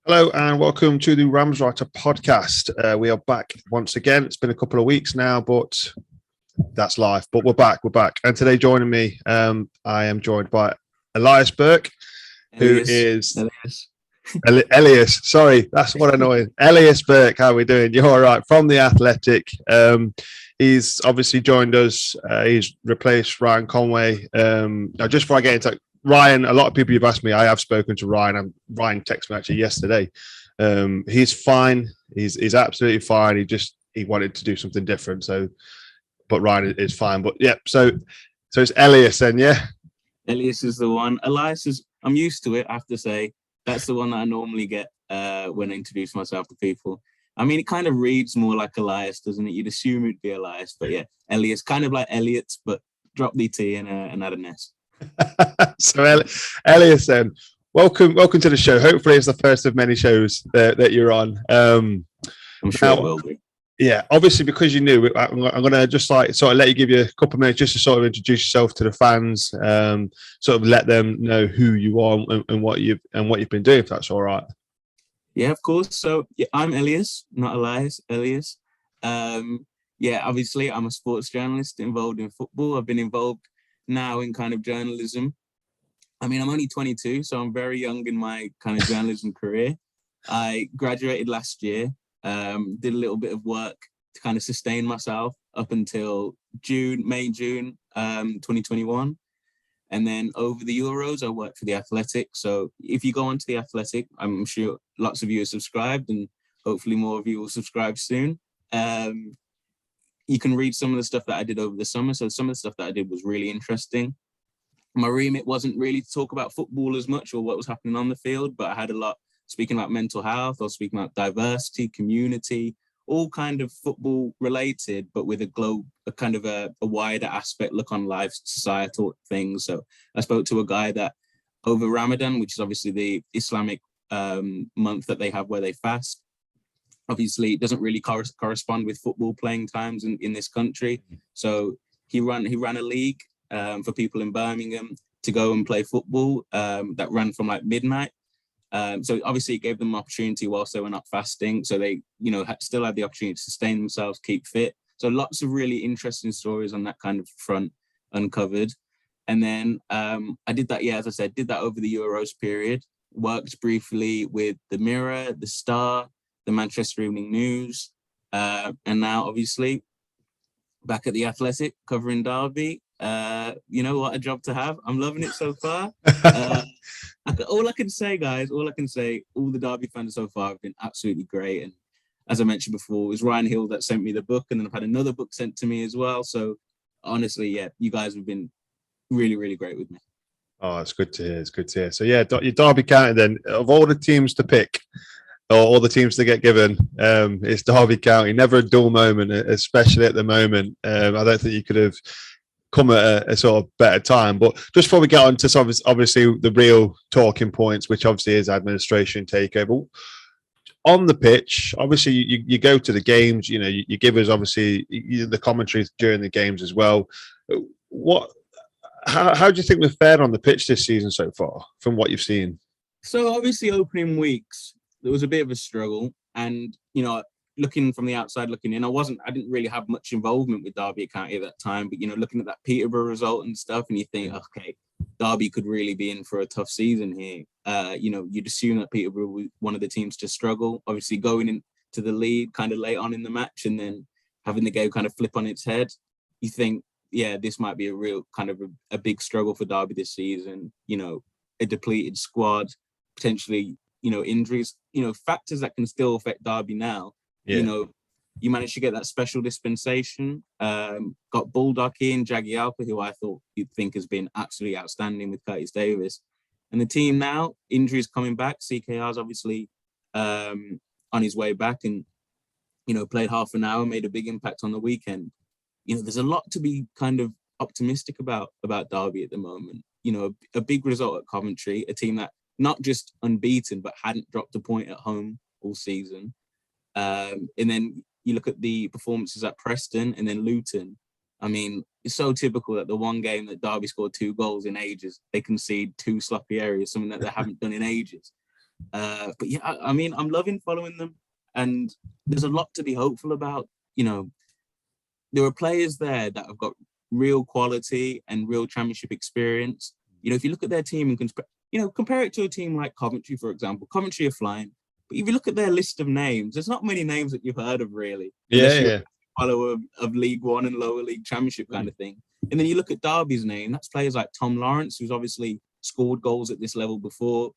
Hello and welcome to the Rams Writer podcast. We are back once again. It's been a couple of weeks now, but that's life. But we're back. And today joining me, I am joined by Elias Burke, who is Elias. Sorry, that's what annoying. Elias Burke, how are we doing? You're all right. From The Athletic. He's obviously joined us. He's replaced Ryan Conway. Now, just before I get into Ryan, a lot of people have asked me. I have spoken to Ryan, and Ryan texted me actually yesterday. He's fine. He's absolutely fine. He wanted to do something different. But Ryan is fine. But yeah, so it's Elias then, yeah. Elias is the one. Elias is. I'm used to it. I have to say that's the one that I normally get when I introduce myself to people. I mean, it kind of reads more like Elias, doesn't it? You'd assume it'd be Elias, but yeah, Elias, kind of like Elliot's, but drop the T and add an S. So Elias, then welcome to the show. Hopefully it's the first of many shows that you're on. I'm sure it will be. Yeah, obviously because you knew, I'm going to just sort of let you give you a couple of minutes just to sort of introduce yourself to the fans, sort of let them know who you are and what you've been doing, if that's all right. Yeah, of course. So yeah, I'm Elias, not Elias. Elias. Yeah, obviously I'm a sports journalist involved in football. I've been involved now in kind of journalism. I mean, I'm only 22, so I'm very young in my kind of journalism career. I graduated last year, did a little bit of work to kind of sustain myself up until May, June 2021. And then over the Euros, I worked for The Athletic. So if you go onto The Athletic, I'm sure lots of you are subscribed and hopefully more of you will subscribe soon. You can read some of the stuff that I did over the summer. So some of the stuff that I did was really interesting. My remit wasn't really to talk about football as much or what was happening on the field, but I had a lot speaking about mental health or speaking about diversity, community, all kind of football related, but with a kind of a wider aspect, look on life, societal things. So I spoke to a guy that over Ramadan, which is obviously the Islamic month that they have where they fast. Obviously, it doesn't really correspond with football playing times in this country. So he ran a league for people in Birmingham to go and play football that ran from like midnight. So obviously it gave them opportunity whilst they were not fasting. So they, still had the opportunity to sustain themselves, keep fit. So lots of really interesting stories on that kind of front uncovered. And then I did that, as I said, did that over the Euros period, worked briefly with the Mirror, the Star, the Manchester Evening News, and now obviously back at The Athletic covering Derby. What a job to have. I'm loving it so far. All I can say, guys, all the Derby fans so far have been absolutely great. And as I mentioned before, it was Ryan Hill that sent me the book, and then I've had another book sent to me as well. So honestly, yeah, you guys have been really, really great with me. Oh, it's good to hear. So yeah, your Derby County then, of all the teams to pick, or all the teams to get given, it's Derby County. Never a dull moment, especially at the moment. I don't think you could have come at a sort of better time. But just before we get on to obviously the real talking points, which obviously is administration takeover. On the pitch, obviously you go to the games, you give us obviously the commentaries during the games as well. How do you think we've fared on the pitch this season so far from what you've seen? So obviously opening weeks, there was a bit of a struggle, and looking from the outside looking in, I didn't really have much involvement with Derby County at that time, but looking at that Peterborough result and stuff, and you think, okay, Derby could really be in for a tough season here. You'd assume that Peterborough was one of the teams to struggle, obviously going into the lead kind of late on in the match and then having the game kind of flip on its head. You think, yeah, this might be a real kind of a big struggle for Derby this season. A depleted squad, potentially, injuries, factors that can still affect Derby now. Yeah. You managed to get that special dispensation. Got Bulldog in, Jagielka, who I thought you'd think has been absolutely outstanding with Curtis Davis. And the team now, injuries coming back. CKR's obviously on his way back and, played half an hour, made a big impact on the weekend. There's a lot to be kind of optimistic about Derby at the moment. A big result at Coventry, a team that not just unbeaten, but hadn't dropped a point at home all season. And then you look at the performances at Preston and then Luton. I mean, it's so typical that the one game that Derby scored 2 goals in ages, they concede 2 sloppy areas, something that they haven't done in ages. But yeah, I mean, I'm loving following them, and there's a lot to be hopeful about. There are players there that have got real quality and real championship experience. If you look at their team and compare it to a team like Coventry, for example. Coventry are flying, but if you look at their list of names, there's not many names that you've heard of really, unless you're a follower of League One and lower league championship kind of thing. And then you look at Derby's name, that's players like Tom Lawrence, who's obviously scored goals at this level before,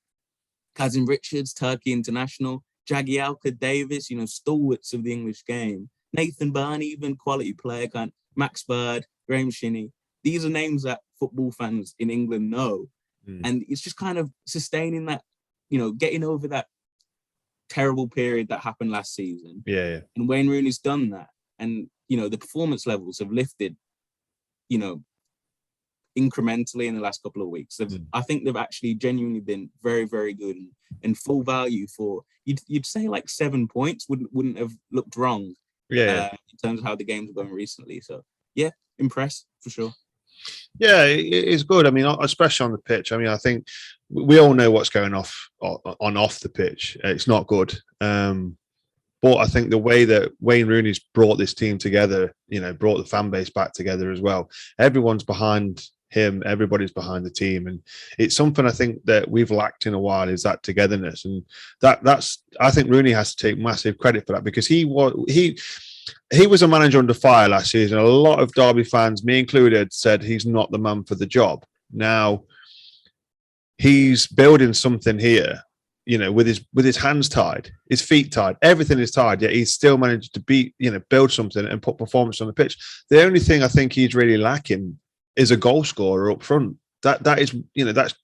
Kazim Richards, Turkey international, Jagielka Davis, stalwarts of the English game, Nathan Byrne, even quality player, Max Bird, Graham Shinney. These are names that football fans in England know. And it's just kind of sustaining that, getting over that terrible period that happened last season. Yeah. And Wayne Rooney's done that. And, the performance levels have lifted, incrementally in the last couple of weeks. I think they've actually genuinely been very, very good and full value for, you'd say like 7 points wouldn't have looked wrong. In terms of how the games are going recently. So yeah, impressed for sure. Yeah, it's good. I mean, especially on the pitch. I mean, I think we all know what's going off the pitch. It's not good. But I think the way that Wayne Rooney's brought this team together, brought the fan base back together as well. Everyone's behind him. Everybody's behind the team, and it's something I think that we've lacked in a while is that togetherness, and that's I think Rooney has to take massive credit for that because he was a manager under fire last season. A lot of Derby fans, me included, said he's not the man for the job. Now he's building something here, with his hands tied, his feet tied, everything is tied. Yet he's still managed to build something and put performance on the pitch. The only thing I think he's really lacking is a goal scorer up front. That is,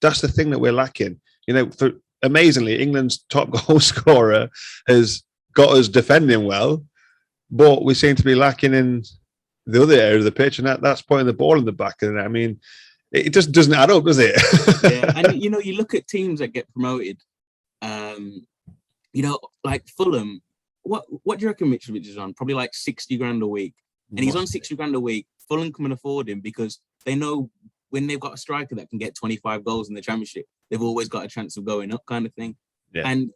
that's the thing that we're lacking. Amazingly, England's top goal scorer has got us defending well, but we seem to be lacking in the other area of the pitch, and that's putting the ball in the back of the net. I mean, it just doesn't add up, does it? Yeah, and you look at teams that get promoted. Like Fulham. What do you reckon Mitrovic is on? Probably like 60 grand a week, and he's on 60 grand a week. Fulham can afford him because they know when they've got a striker that can get 25 goals in the Championship, they've always got a chance of going up, kind of thing. Yeah. And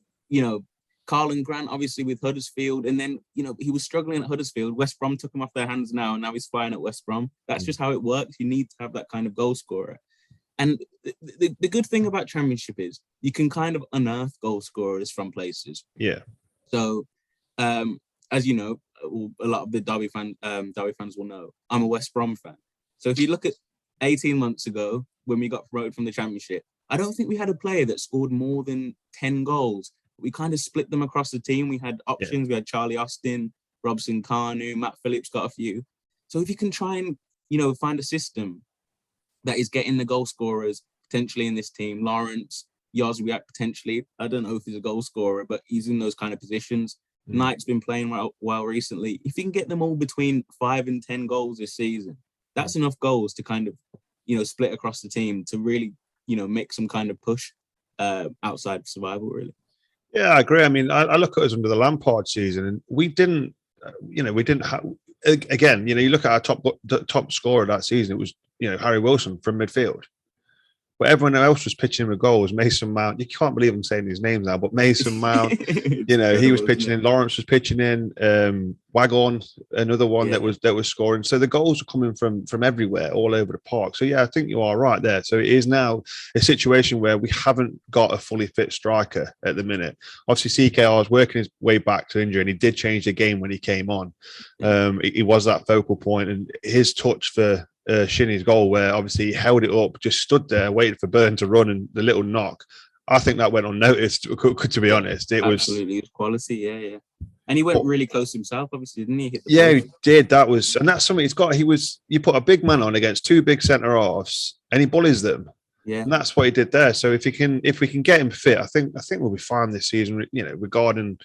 Carlin Grant, obviously with Huddersfield, and then he was struggling at Huddersfield. West Brom took him off their hands now, and now he's flying at West Brom. That's just how it works. You need to have that kind of goal scorer. And the good thing about Championship is you can kind of unearth goal scorers from places. Yeah. So, as you know, a lot of the Derby fans will know, I'm a West Brom fan. So if you look at 18 months ago when we got promoted from the Championship, I don't think we had a player that scored more than 10 goals. We kind of split them across the team. We had options. We had Charlie Austin, Robson Kanu, Matt Phillips got a few. So if you can try and, find a system that is getting the goal scorers potentially in this team, Lawrence, Jozwiak potentially. I don't know if he's a goal scorer, but he's in those kind of positions. Knight's been playing well recently. If you can get them all between 5 and 10 goals this season, that's enough goals to kind of, split across the team to really, make some kind of push outside of survival, really. Yeah, I agree. I mean, I look at us under the Lampard season, and we didn't have. Again, you look at our top scorer that season. It was Harry Wilson from midfield. But everyone else was pitching in with goals. Mason Mount, you can't believe I'm saying these names now, but Mason Mount, he was pitching in. Lawrence was pitching in. Wagon, another one that was scoring. So the goals are coming from everywhere, all over the park. So yeah, I think you are right there. So it is now a situation where we haven't got a fully fit striker at the minute. Obviously, CKR is working his way back to injury, and he did change the game when he came on. He was that focal point, and his touch for Shinney's goal, where obviously he held it up, just stood there waiting for Burn to run, and the little knock, I think that went unnoticed, to be honest. It absolutely was quality, yeah. And he went really close himself, obviously, didn't he? He did. That's something he's got. You put a big man on against two big centre halves, and he bullies them. Yeah, and that's what he did there. So if we can get him fit, I think we'll be fine this season. Regarding,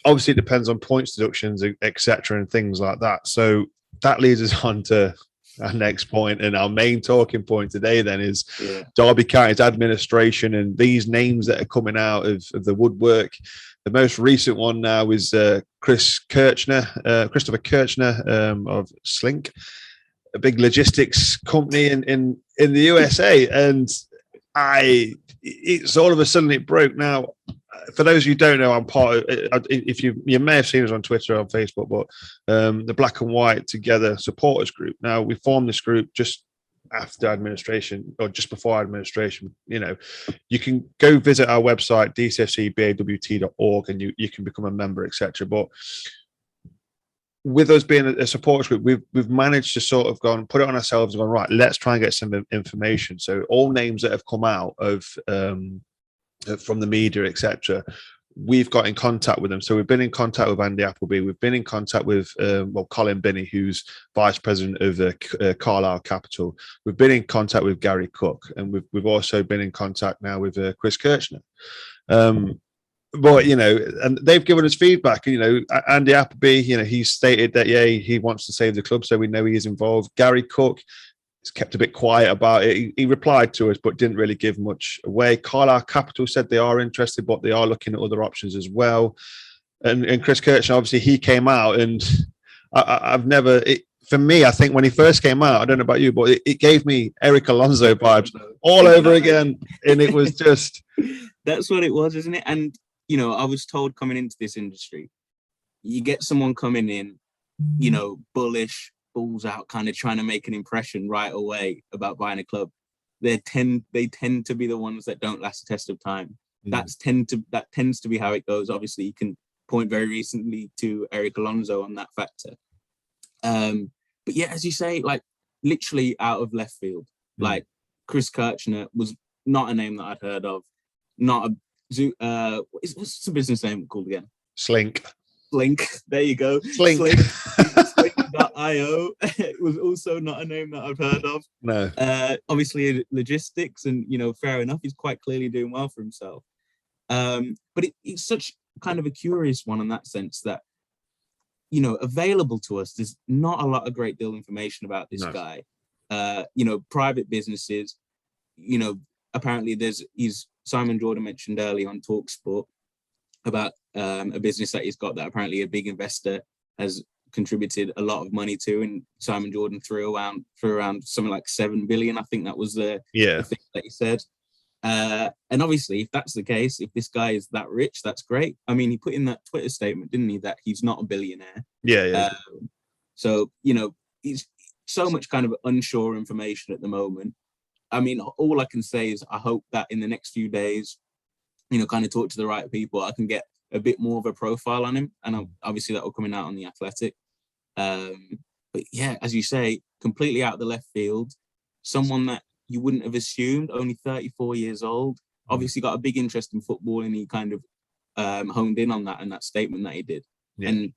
obviously it depends on points deductions, etc., and things like that. So that leads us on to our next point, and our main talking point today then is Derby County's administration and these names that are coming out of the woodwork. The most recent one now is Christopher Kirchner of Slink, a big logistics company in the USA, and it's all of a sudden it broke. Now for those who don't know, I'm part of. If you may have seen us on Twitter or on Facebook, but the Black and White Together supporters group. Now we formed this group just after administration or just before administration. You know, you can go visit our website dcfcbawt.org and you can become a member, etc. But with us being a supporters group, we've managed to sort of put it on ourselves and gone, right, let's try and get some information. So all names that have come out of from the media, etc., we've got in contact with them. So we've been in contact with Andy Appleby. We've been in contact with Colin Binney, who's vice president of the Carlisle Capital. We've been in contact with Gary Cook, and we've also been in contact now with Chris Kirchner. But you know, and they've given us feedback. You know, Andy Appleby, you know, he's stated that he wants to save the club, so we know he is involved. Gary Cook has kept a bit quiet about it. He replied to us, but didn't really give much away. Carlisle Capital said they are interested, but they are looking at other options as well. And Chris Kirchner, obviously, he came out, and I've never. For me, I think when he first came out, I don't know about you, but it gave me Eric Alonso vibes all over again, and it was just. That's what it was, isn't it? And you know, I was told coming into this industry, you get someone coming in, you know, bullish, balls out, kind of trying to make an impression right away about buying a club. They tend to be the ones that don't last the test of time. That tends to be how it goes. Obviously, you can point very recently to Eric Alonso on that factor. But yeah, as you say, like literally out of left field, like Chris Kirchner was not a name that I'd heard of. Not a what's the business name called again? Slink. There you go. Slink. Slink.io. It was also not a name that I've heard of. No. Obviously logistics, and you know, fair enough, he's quite clearly doing well for himself. But it's such kind of a curious one in that sense that, you know, available to us, there's not a great deal of information about this guy. You know, private businesses, you know, apparently Simon Jordan mentioned earlier on talksport about a business that he's got that apparently a big investor has contributed a lot of money to, and Simon Jordan threw around something like 7 billion. I think that was the thing that he said. And obviously, if that's the case, if this guy is that rich, that's great. I mean, he put in that Twitter statement, didn't he, that he's not a billionaire. So, you know, he's so much kind of unsure information at the moment. I mean, all I can say is I hope that in the next few days, you know, kind of talk to the right people, I can get a bit more of a profile on him. And obviously that will coming out on The Athletic. But yeah, as you say, completely out of the left field, someone that you wouldn't have assumed, only 34 years old, obviously got a big interest in football, and he kind of honed in on that and that statement that he did, and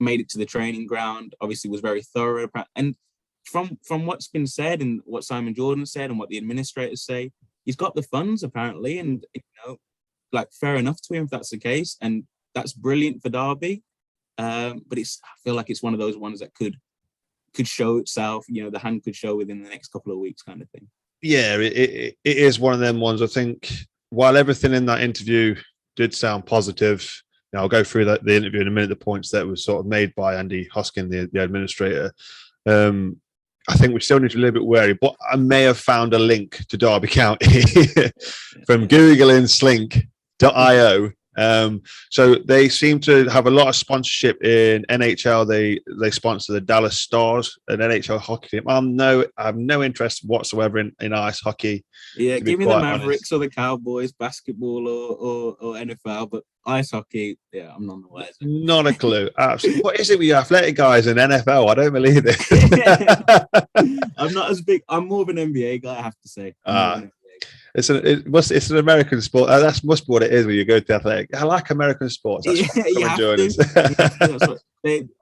made it to the training ground, obviously was very thorough. And from what's been said and what Simon Jordan said and what the administrators say, he's got the funds apparently, and you know, like fair enough to him if that's the case, and that's brilliant for Derby. But I feel like it's one of those ones that could show itself. You know, the hand could show within the next couple of weeks, kind of thing. Yeah, it is one of them ones. I think while everything in that interview did sound positive, you know, I'll go through the interview in a minute. The points that was sort of made by Andy Hoskins, the administrator. I think we still need to be a little bit wary, but I may have found a link to Derby County from Googling slink.io. So they seem to have a lot of sponsorship in NHL. They sponsor the Dallas Stars, an NHL hockey team. I have no interest whatsoever in ice hockey. Yeah, give me the Mavericks or the Cowboys, basketball or NFL, but ice hockey, yeah, I'm none the wiser. Not a clue. Absolutely. What is it with you athletic guys in NFL? I don't believe it. I'm not as big. I'm more of an NBA guy, I have to say. It's an American sport. That must be what it is when you go to athletic. I like American sports. That's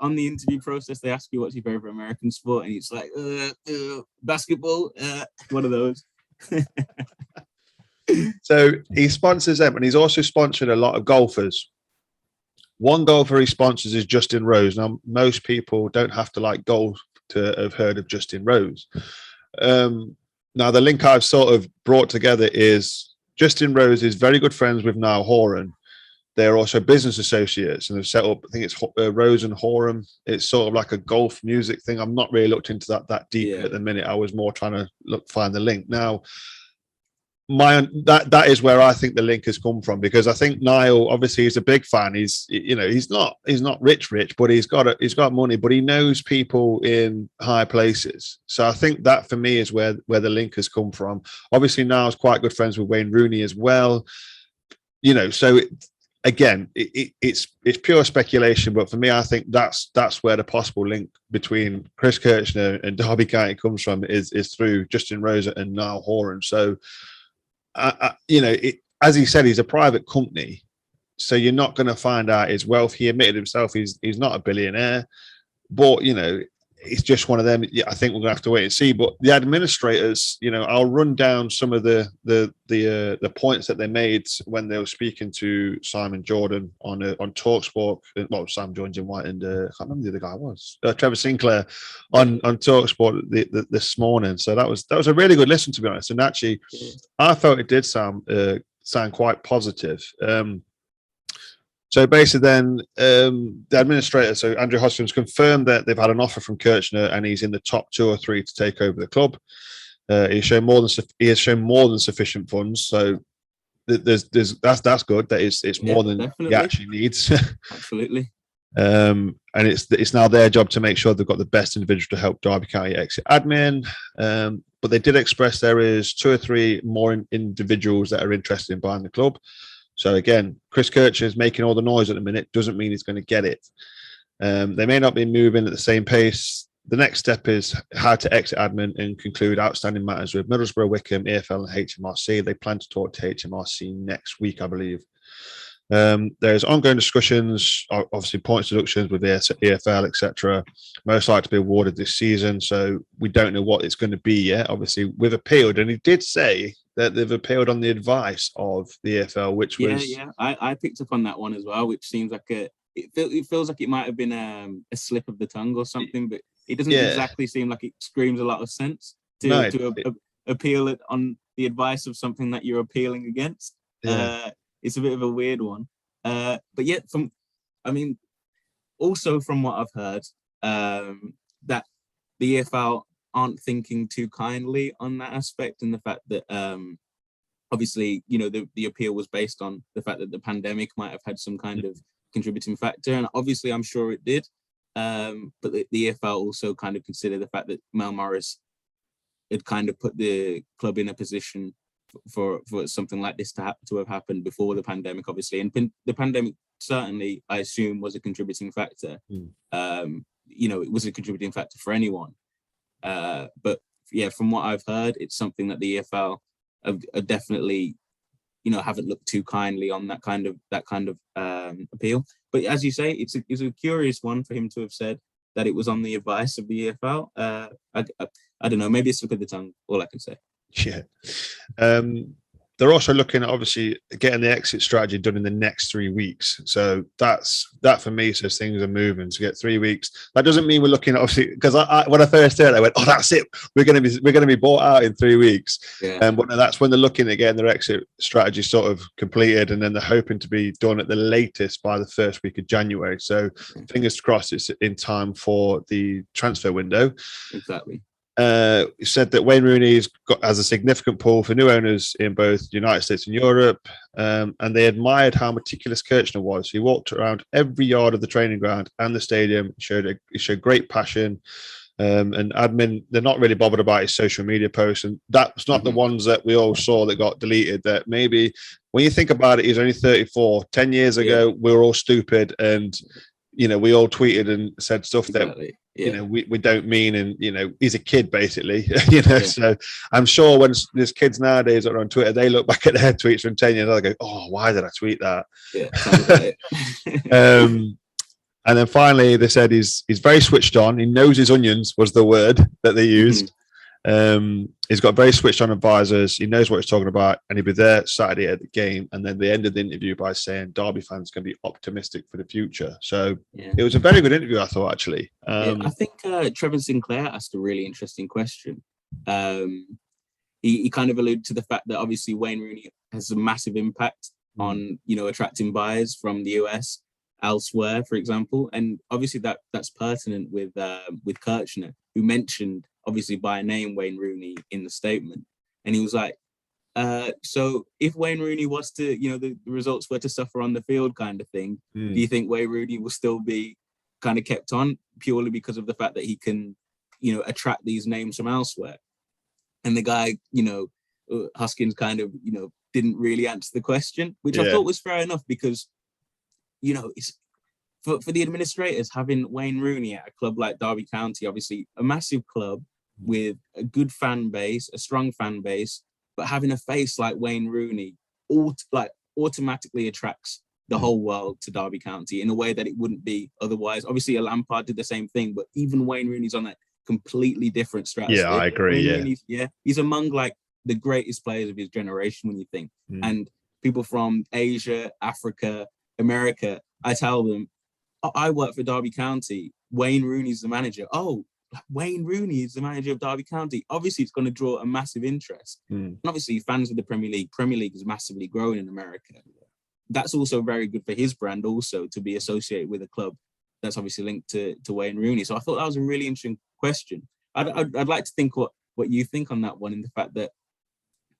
on the interview process, they ask you what's your favorite American sport, and it's like basketball. One of those. So he sponsors them, and he's also sponsored a lot of golfers. One golfer he sponsors is Justin Rose. Now, most people don't have to like golf to have heard of Justin Rose. Now, the link I've sort of brought together is Justin Rose is very good friends with Niall Horan. They're also business associates, and they've set up, I think it's Rose and Horan. It's sort of like a golf music thing. I'm not really looked into that deep at the minute. I was more trying to find the link. Now, that is where I think the link has come from, because I think Niall, obviously, he's a big fan. He's not rich, but he's got money, but he knows people in high places. So I think that for me is where the link has come from. Obviously, Niall's quite good friends with Wayne Rooney as well. So it's pure speculation, but for me, I think that's where the possible link between Chris Kirchner and Derby County comes from is through Justin Rosa and Niall Horan. So. As he said, he's a private company, so you're not going to find out his wealth. He admitted himself he's not a billionaire, but it's just one of them. Yeah, I think we're going to have to wait and see. But the administrators, I'll run down some of the points that they made when they were speaking to Simon Jordan on talksport. Well, Simon Jordan, Jim White, and I can't remember who the other guy was. Trevor Sinclair on talksport this morning. So that was a really good listen, to be honest. And actually, I felt it did sound quite positive. So basically then the administrator, so Andrew Hoskings, confirmed that they've had an offer from Kirchner and he's in the top 2 or 3 to take over the club. He has shown more than sufficient funds. So that's good. That it's more than definitely. He actually needs. Absolutely. And it's now their job to make sure they've got the best individual to help Derby County exit admin. But they did express there is 2 or 3 more individuals that are interested in buying the club. So again, Chris Kirchner is making all the noise at the minute. Doesn't mean he's going to get it. They may not be moving at the same pace. The next step is how to exit admin and conclude outstanding matters with Middlesbrough, Wickham, EFL, and HMRC. They plan to talk to HMRC next week, I believe. There's ongoing discussions, obviously points deductions with the EFL, etc. Most likely to be awarded this season. So we don't know what it's going to be yet. Obviously, we've appealed, and he did say that they've appealed on the advice of the EFL, which was I picked up on that one as well, which seems like it feels like it might have been a slip of the tongue or something, but it doesn't exactly seem like it screams a lot of sense to appeal it on the advice of something that you're appealing against. It's a bit of a weird one, but yet also from what I've heard, that the EFL aren't thinking too kindly on that aspect, and the fact that obviously the appeal was based on the fact that the pandemic might have had some kind of contributing factor, and obviously I'm sure it did, but the EFL also kind of consider the fact that Mel Morris had kind of put the club in a position for something like this to have happened before the pandemic, obviously, and the pandemic certainly, I assume, was a contributing factor. It was a contributing factor for anyone, but yeah, from what I've heard, it's something that the EFL have definitely haven't looked too kindly on that kind of appeal. But as you say, it's a curious one for him to have said that it was on the advice of the EFL. I don't know, maybe it's a slip of the tongue, all I can say. Yeah. They're also looking at obviously getting the exit strategy done in the next 3 weeks. So that for me says things are moving to get 3 weeks. That doesn't mean we're looking at, obviously, because I when I first heard it, I went, oh, that's it. We're going to be bought out in 3 weeks. Yeah. But that's when they're looking at getting their exit strategy sort of completed, and then they're hoping to be done at the latest by the first week of January. So fingers crossed it's in time for the transfer window. Exactly. He said that Wayne Rooney has a significant pull for new owners in both the United States and Europe, and they admired how meticulous Kirchner was. He walked around every yard of the training ground and the stadium, showed great passion, and admin, they're not really bothered about his social media posts, and that's not the ones that we all saw that got deleted. That maybe when you think about it, he's only 34. 10 years ago, we were all stupid, and we all tweeted and said stuff that we don't mean, and he's a kid basically. So I'm sure when there's kids nowadays that are on Twitter, they look back at their tweets from 10 years and they go, oh, why did I tweet that? And then finally they said he's very switched on. He knows his onions was the word that they used. He's got very switched on advisors. He knows what he's talking about, and he'll be there Saturday at the game. And then they ended the interview by saying Derby fans can be optimistic for the future. So it was a very good interview, I thought, actually. I think Trevor Sinclair asked a really interesting question. He kind of alluded to the fact that obviously Wayne Rooney has a massive impact on attracting buyers from the US elsewhere, for example, and obviously that's pertinent with Kirchner, who mentioned obviously by name Wayne Rooney in the statement, and he was like, So if Wayne Rooney was to, the results were to suffer on the field kind of thing, do you think Wayne Rooney will still be kind of kept on purely because of the fact that he can, attract these names from elsewhere? And the guy, Hoskins kind of, didn't really answer the question, which I thought was fair enough because, it's for the administrators, having Wayne Rooney at a club like Derby County, obviously a massive club with a good fan base, a strong fan base, but having a face like Wayne Rooney automatically attracts the whole world to Derby County in a way that it wouldn't be otherwise. Obviously, a Lampard did the same thing, but even Wayne Rooney's on that completely different stratosphere. Yeah, I agree. Wayne Rooney's, he's among like the greatest players of his generation when you think. And people from Asia, Africa, America, I tell them, I work for Derby County. Wayne Rooney's the manager. Oh, Wayne Rooney is the manager of Derby County. Obviously, it's going to draw a massive interest. And obviously, fans of the Premier League is massively growing in America. That's also very good for his brand also to be associated with a club that's obviously linked to Wayne Rooney. So I thought that was a really interesting question. I'd like to think what you think on that one, in the fact that,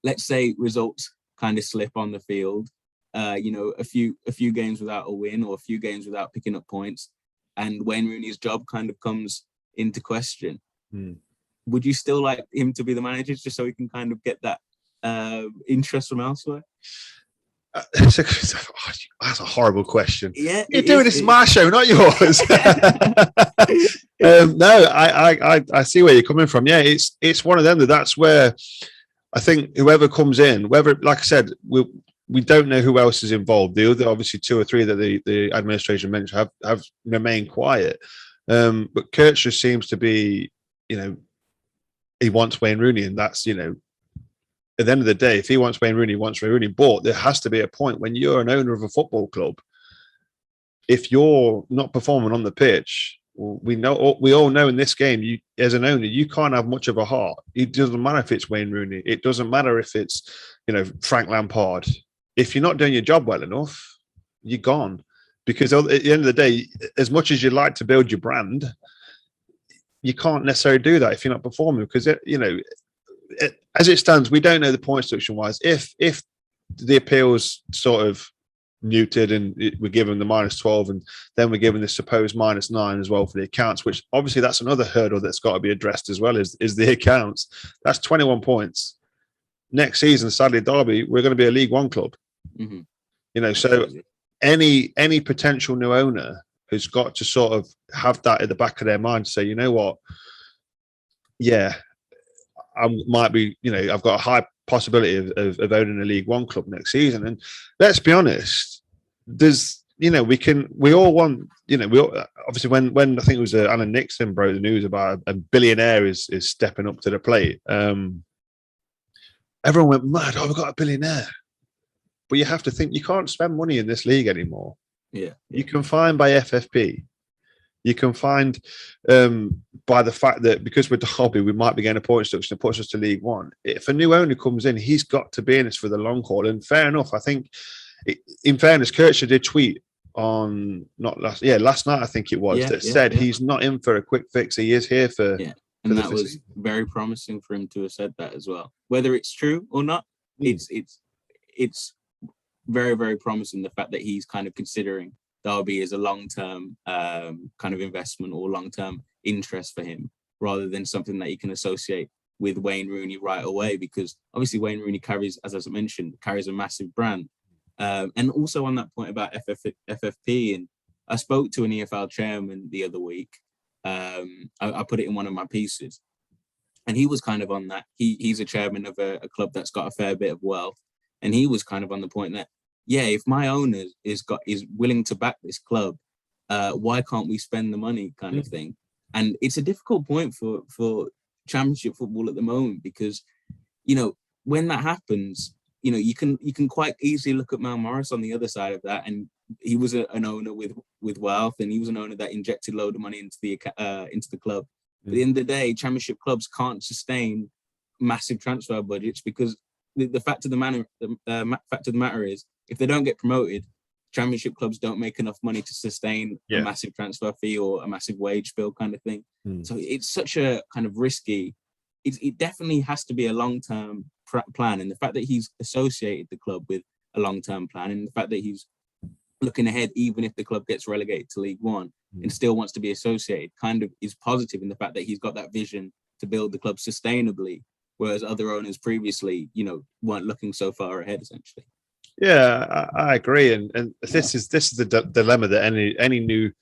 let's say results kind of slip on the field, a few games without a win or a few games without picking up points, and Wayne Rooney's job kind of comes into question. Would you still like him to be the manager just so he can kind of get that interest from elsewhere? That's a horrible question. Yeah, you're doing this is my show, not yours. No, I see where you're coming from. Yeah, it's one of them that's where I think whoever comes in, whether, like I said, we don't know who else is involved. The other, obviously, 2 or 3 that the administration mentioned have remained quiet. But Kirchner seems to be, he wants Wayne Rooney, and that's, at the end of the day, if he wants Wayne Rooney, he wants Wayne Rooney. But there has to be a point when you're an owner of a football club, if you're not performing on the pitch, we all know in this game, you as an owner, you can't have much of a heart. It doesn't matter if it's Wayne Rooney. It doesn't matter if it's, Frank Lampard. If you're not doing your job well enough, you're gone. Because at the end of the day, as much as you'd like to build your brand, you can't necessarily do that if you're not performing. Because as it stands, we don't know the point deduction wise. If the appeals sort of muted and we're given the -12, and then we're given the supposed -9 as well for the accounts, which obviously that's another hurdle that's got to be addressed as well, is the accounts. That's 21 points. Next season, sadly, Derby, we're going to be a League One club. So any potential new owner has got to sort of have that at the back of their mind to say, you know what, I might be, I've got a high possibility of owning a League One club next season. And let's be honest, there's, we all want, obviously when I think it was Alan Nixon broke the news about a billionaire is stepping up to the plate. Everyone went mad. Oh, we've got a billionaire. But you have to think, you can't spend money in this league anymore. Yeah. You can find by FFP. You can find by the fact that because we're Derby, we might be getting a point deduction that puts us to League One. If a new owner comes in, he's got to be in this for the long haul. And fair enough, I think, in fairness, Kirchner did tweet on last night, I think it was, said he's not in for a quick fix. He is here for. Yeah. And that was very promising for him to have said that as well. Whether it's true or not, it's very, very promising, the fact that he's kind of considering Derby as a long-term kind of investment or long-term interest for him, rather than something that he can associate with Wayne Rooney right away, because obviously Wayne Rooney carries, as I mentioned, a massive brand. And also on that point about FFP, and I spoke to an EFL chairman the other week. I put it in one of my pieces, and he was kind of on that. He's a chairman of a club that's got a fair bit of wealth, and he was kind of on the point that, if my owner is willing to back this club, why can't we spend the money, kind of thing. And it's a difficult point for Championship football at the moment, because when that happens, you can quite easily look at Mel Morris on the other side of that, and he was an owner with wealth, and he was an owner that injected a load of money into the club. But at the end of the day, Championship clubs can't sustain massive transfer budgets, because the fact of the matter is, if they don't get promoted, Championship clubs don't make enough money to sustain a massive transfer fee or a massive wage bill, kind of thing. So it's such a kind of risky it definitely has to be a long-term plan. And the fact that he's associated the club with a long-term plan, and the fact that he's looking ahead, even if the club gets relegated to League One and still wants to be associated, kind of is positive in the fact that he's got that vision to build the club sustainably, whereas other owners previously, weren't looking so far ahead, essentially. Yeah, I agree, and this is the dilemma that any new.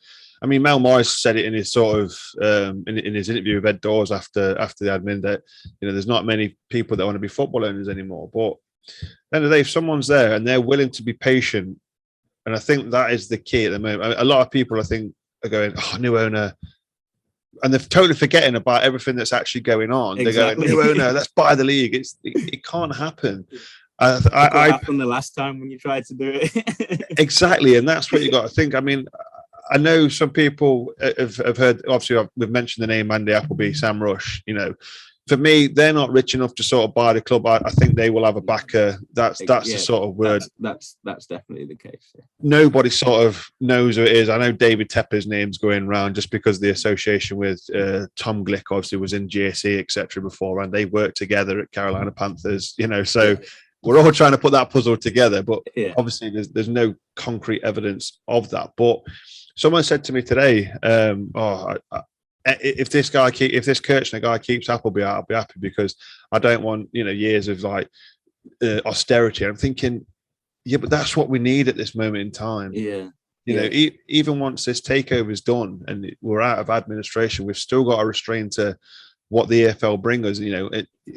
I mean, Mel Morris said it in his sort of in his interview with Ed Dawes after the admin that there's not many people that want to be football owners anymore. But at the end of the day, if someone's there and they're willing to be patient, and I think that is the key at the moment. I mean, a lot of people, I think, are going, "Oh, new owner," and they're totally forgetting about everything that's actually going on. Exactly. They're going, "New owner, let's buy the league." It can't happen. I happened the last time when you tried to do it. Exactly, and that's what you got to think. I mean, I know some people have heard. Obviously, we've mentioned the name Andy Appleby, Sam Rush. For me, they're not rich enough to sort of buy the club. I think they will have a backer. That's the sort of word. That's definitely the case. Yeah. Nobody sort of knows who it is. I know David Tepper's name's going around just because the association with Tom Glick obviously was in GSE, etc. before, and they worked together at Carolina Panthers. So we're all trying to put that puzzle together, but obviously there's no concrete evidence of that. But someone said to me today, if this Kirchner guy keeps Appleby out, I'll be happy because I don't want years of like austerity. I'm thinking, yeah, but that's what we need at this moment in time. Yeah. Even once this takeover is done and we're out of administration, we've still got to restrain to what the EFL bring us.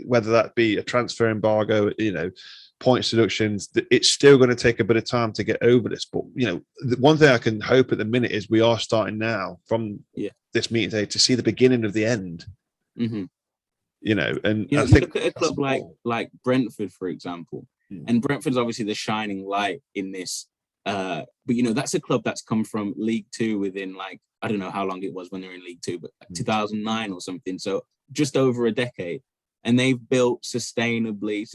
Whether that be a transfer embargo, points deductions, it's still going to take a bit of time to get over this. But the one thing I can hope at the minute is we are starting now from this meeting today to see the beginning of the end. Mm-hmm. And I think look at a club like Brentford, for example, and Brentford's obviously the shining light in this. But that's a club that's come from League Two within I don't know how long it was when they were in League Two, but 2009 or something. So just over a decade. And they've built sustainably.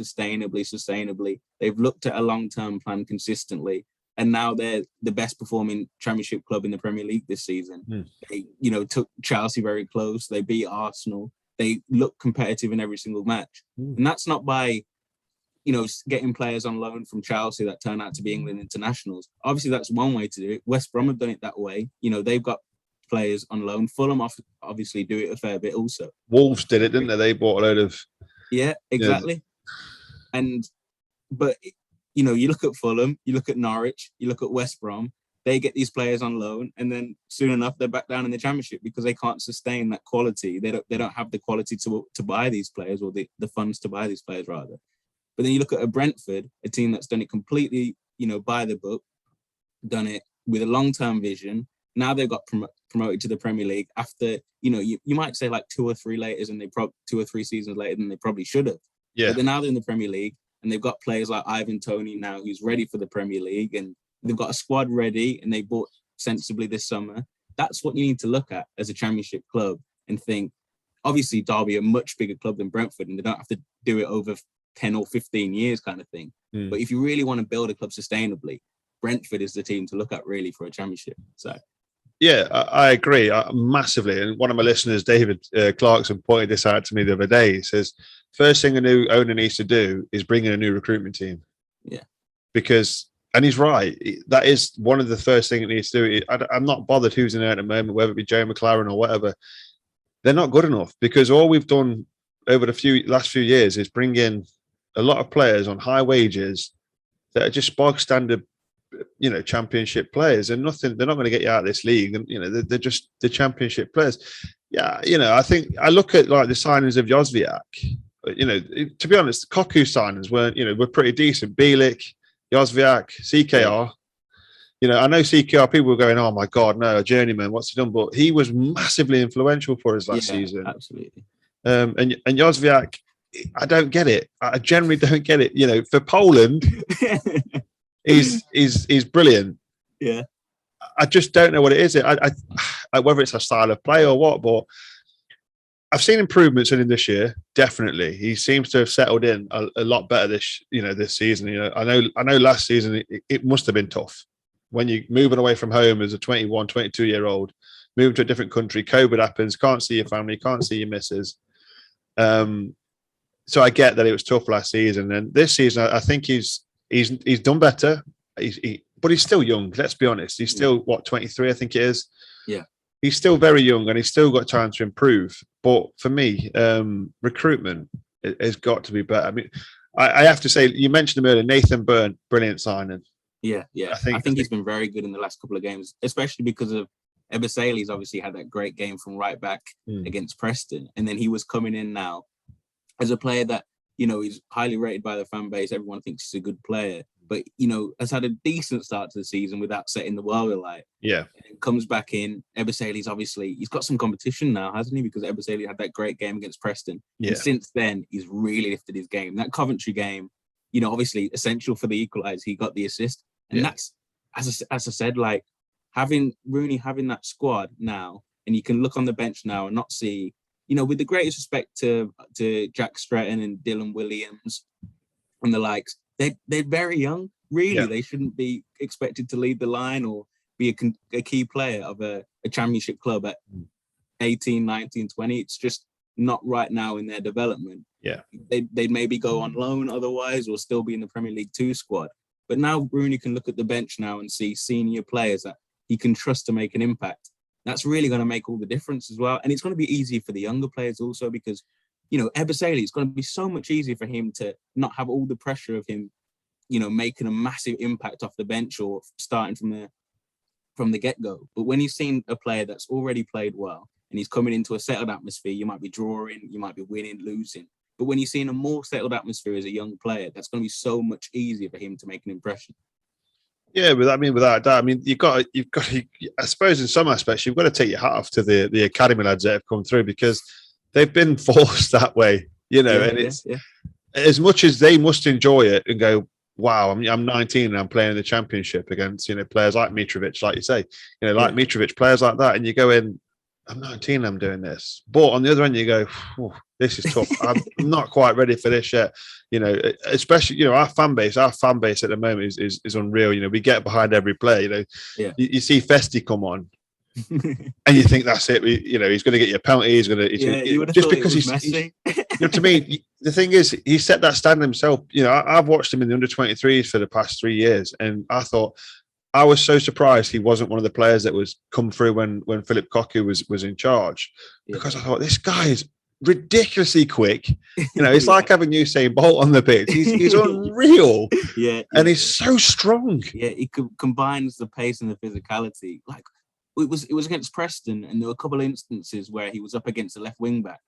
They've looked at a long-term plan consistently. And now they're the best performing Championship club in the Premier League this season. They, took Chelsea very close. They beat Arsenal. They look competitive in every single match. And that's not by, getting players on loan from Chelsea that turn out to be England internationals. Obviously, that's one way to do it. West Brom have done it that way. They've got players on loan. Fulham obviously do it a fair bit also. Wolves did it, didn't they? They bought a load of... Yeah, exactly. But you look at Fulham, you look at Norwich, you look at West Brom, they get these players on loan and then soon enough they're back down in the Championship because they can't sustain that quality. They don't have the quality to buy these players, or the funds to buy these players rather. But then you look at a Brentford, a team that's done it completely, by the book, done it with a long-term vision. Now they've got promoted to the Premier League after, you might say 2 or 3 later, and 2 or 3 seasons later than they probably should have. Yeah. But now they're in the Premier League, and they've got players like Ivan Toney now who's ready for the Premier League, and they've got a squad ready, and they bought sensibly this summer. That's what you need to look at as a Championship club and think. Obviously, Derby are a much bigger club than Brentford, and they don't have to do it over 10 or 15 years kind of thing. But if you really want to build a club sustainably, Brentford is the team to look at really for a Championship. So. Yeah, I agree massively. And one of my listeners, David Clarkson, pointed this out to me the other day. He says, first thing a new owner needs to do is bring in a new recruitment team. Yeah. And he's right. That is one of the first things it needs to do. I'm not bothered who's in there at the moment, whether it be Joe McLaren or whatever. They're not good enough because all we've done over the last few years is bring in a lot of players on high wages that are just bog standard Championship players, and nothing. They're not going to get you out of this league, and they're just the Championship players. Yeah, I think I look at the signings of Jozviak. To be honest, the Koku signings were pretty decent. Bielik, Jozviak, CKR. I know CKR people were going, "Oh my God, no, a journeyman. What's he done?" But he was massively influential for us last season. Absolutely. And Jozviak, I don't get it. I generally don't get it. For Poland. He's brilliant. Yeah, I just don't know what it is. I whether it's a style of play or what, but I've seen improvements in him this year. Definitely, he seems to have settled in a lot better this season. I know last season it must have been tough when you're moving away from home as a 21, 22-year-old, moving to a different country. COVID happens, can't see your family, can't see your missus. So I get that it was tough last season, and this season I think he's done better. But he's still young. Let's be honest. He's still 23, I think it is. Yeah. He's still very young, and he's still got time to improve. But for me, recruitment has got to be better. I mean, I have to say, you mentioned him earlier, Nathan Byrne, brilliant signing. Yeah. I think he's been very good in the last couple of games, especially because of Ebersali's obviously had that great game from right back against Preston, and then he was coming in now as a player that, you know, he's highly rated by the fan base. Everyone thinks he's a good player, but, you know, has had a decent start to the season without setting the world alight. Yeah. And comes back in. Ebersali's obviously, he's got some competition now, hasn't he? Because Ebersali had that great game against Preston. Yeah. And since then, he's really lifted his game. That Coventry game, you know, obviously essential for the equaliser. He got the assist. And that's, as I said, like, Rooney having that squad now, and you can look on the bench now and not see, you know, with the greatest respect to Jack Stretton and Dylan Williams and the likes, they're very young. Really, they shouldn't be expected to lead the line or be a key player of a championship club at 18, 19, 20. It's just not right now in their development. Yeah, they'd maybe go on loan otherwise, or still be in the Premier League 2 squad. But now Rooney can look at the bench now and see senior players that he can trust to make an impact. That's really going to make all the difference as well. And it's going to be easy for the younger players also because, you know, Ebersali, it's going to be so much easier for him to not have all the pressure of him, you know, making a massive impact off the bench or starting from the get-go. But when he's seen a player that's already played well and he's coming into a settled atmosphere, you might be drawing, you might be winning, losing. But when you're seeing a more settled atmosphere as a young player, that's going to be so much easier for him to make an impression. Yeah, without doubt. I mean, you've got. I suppose in some aspects, you've got to take your hat off to the academy lads that have come through because they've been forced that way. You know, it's as much as they must enjoy it and go, wow, I'm 19 and I'm playing in the championship against, you know, players like Mitrovic, like you say, you know, like Mitrovic, players like that, and you go in, I'm 19, I'm doing this. But on the other end, you go, this is tough. I'm not quite ready for this yet. You know, especially, you know, our fan base at the moment is unreal. You know, we get behind every player. You know, you see Festi come on, and you think that's it. You know, he's going to get you a penalty. He's going to just because he's you know, to me, the thing is, he set that standard himself. You know, I've watched him in the under-23s for the past 3 years, and I was so surprised he wasn't one of the players that was come through when Philip Cocu was in charge, because I thought this guy is ridiculously quick. You know, it's like having Usain Bolt on the pitch. He's unreal. And he's so strong. Yeah, he combines the pace and the physicality. Like it was against Preston, and there were a couple of instances where he was up against the left wing back,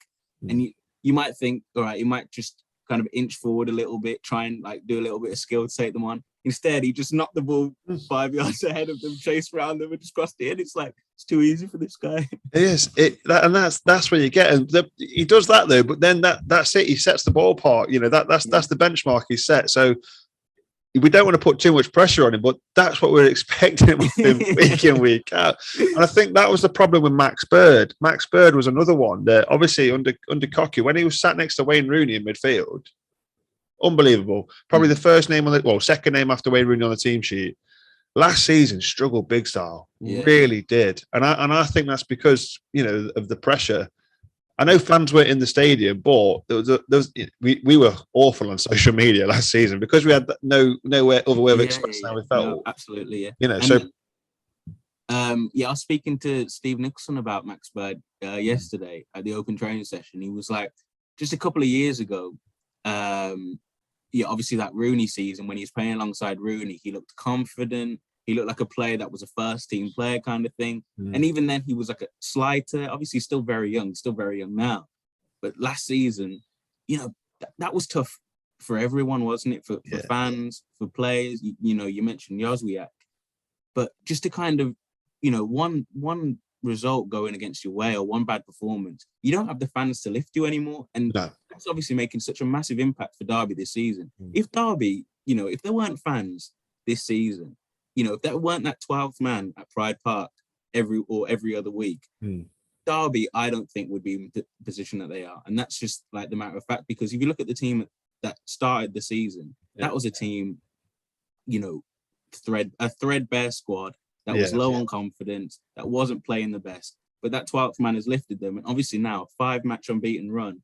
and you might think, all right, he might just kind of inch forward a little bit, try and like do a little bit of skill to take them on. Instead, he just knocked the ball 5 yards ahead of them, chased around them, and just crossed it in. It's like, it's too easy for this guy. It is. And that's where you get. And he does that though, but then that's it. He sets the ballpark. You know, that's the benchmark he set. So we don't want to put too much pressure on him, but that's what we're expecting him week in, week out. And I think that was the problem with Max Bird. Max Bird was another one that obviously under Cocu, when he was sat next to Wayne Rooney in midfield, unbelievable. Probably the second name after Wayne Rooney on the team sheet. Last season, struggled big style. Really did. And I think that's because, you know, of the pressure. I know fans were in the stadium, but we were awful on social media last season because we had no other way of expressing how we felt. No, absolutely, yeah. You know, I was speaking to Steve Nicholson about Max Bird yesterday at the open training session. He was like, just a couple of years ago, obviously that Rooney season when he was playing alongside Rooney, he looked confident. He looked like a player that was a first team player kind of thing. And even then he was like a slighter, obviously still very young now. But last season, you know, that was tough for everyone, wasn't it? For fans, for players, you know, you mentioned Jozwiak. But just to kind of, you know, one result going against your way or one bad performance, you don't have the fans to lift you anymore. And that's obviously making such a massive impact for Derby this season. If Derby, you know, if there weren't fans this season, you know, if there weren't that 12th man at Pride Park every other week, Derby, I don't think would be in the position that they are. And that's just like the matter of fact, because if you look at the team that started the season, that was a team, you know, a threadbare squad that was low on confidence, that wasn't playing the best. But that 12th man has lifted them. And obviously now, 5-match unbeaten run.